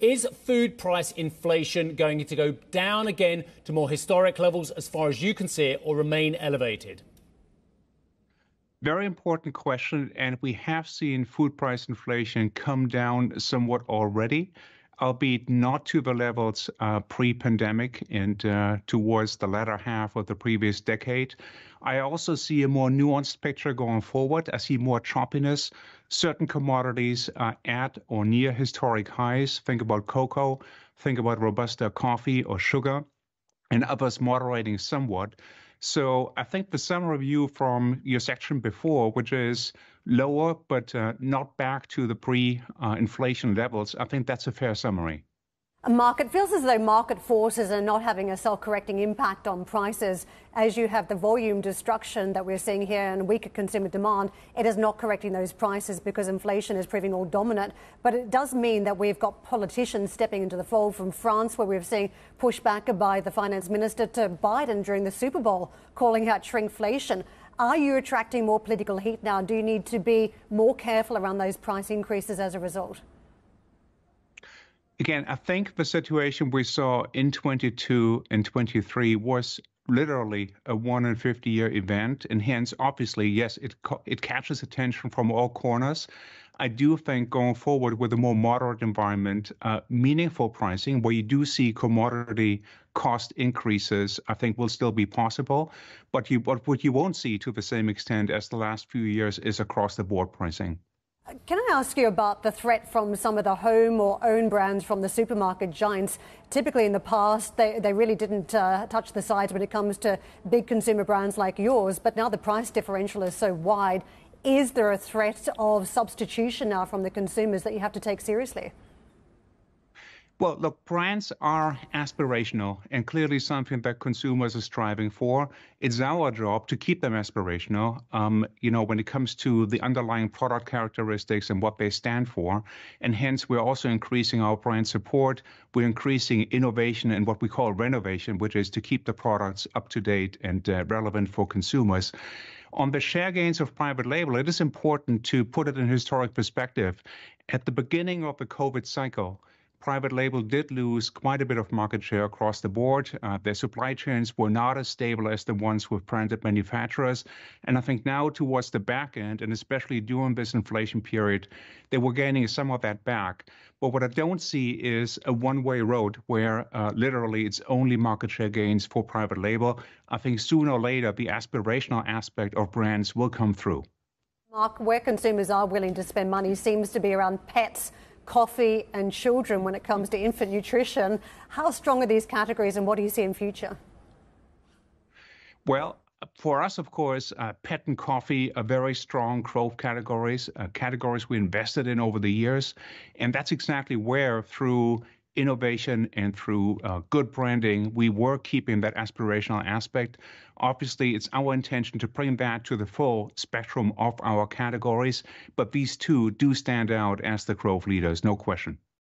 Is food price inflation going to go down again to more historic levels as far as you can see it, or remain elevated? Very important question, and we have seen food price inflation come down somewhat already, albeit not to the levels pre-pandemic and towards the latter half of the previous decade. I also see a more nuanced picture going forward. I see more choppiness. Certain commodities are at or near historic highs. Think about cocoa, think about Robusta coffee or sugar, and others moderating somewhat. So I think the summary view from your section before, which is lower but not back to the pre-inflation levels, I think that's a fair summary. Mark, it feels as though market forces are not having a self-correcting impact on prices. As you have the volume destruction that we're seeing here and weaker consumer demand, it is not correcting those prices because inflation is proving all dominant. But it does mean that we've got politicians stepping into the fold, from France, where we've seen pushback by the finance minister, to Biden during the Super Bowl calling out shrinkflation. Are you attracting more political heat now? Do you need to be more careful around those price increases as a result? Again, I think the situation we saw in 22 and 23 was literally a 1 in 50-year event, and hence, obviously, yes, it catches attention from all corners. I do think going forward with a more moderate environment, meaningful pricing, where you do see commodity cost increases, I think will still be possible. But what you won't see to the same extent as the last few years is across-the-board pricing. Can I ask you about the threat from some of the home or own brands from the supermarket giants? Typically in the past, they really didn't touch the sides when it comes to big consumer brands like yours, but now the price differential is so wide. Is there a threat of substitution now from the consumers that you have to take seriously? Well, look, brands are aspirational and clearly something that consumers are striving for. It's our job to keep them aspirational, when it comes to the underlying product characteristics and what they stand for. And hence, we're also increasing our brand support. We're increasing innovation and what we call renovation, which is to keep the products up to date and relevant for consumers. On the share gains of private label, it is important to put it in historic perspective. At the beginning of the COVID cycle, private label did lose quite a bit of market share across the board. Their supply chains were not as stable as the ones with branded manufacturers. And I think now towards the back end, and especially during this inflation period, they were gaining some of that back. But what I don't see is a one-way road where literally it's only market share gains for private label. I think sooner or later, the aspirational aspect of brands will come through. Mark, where consumers are willing to spend money seems to be around pets, coffee and children when it comes to infant nutrition. How strong are these categories and what do you see in future? Well, for us, of course, pet and coffee are very strong growth categories, categories we invested in over the years. And that's exactly where, through innovation and through good branding, we were keeping that aspirational aspect. Obviously, it's our intention to bring that to the full spectrum of our categories, but these two do stand out as the growth leaders, no question.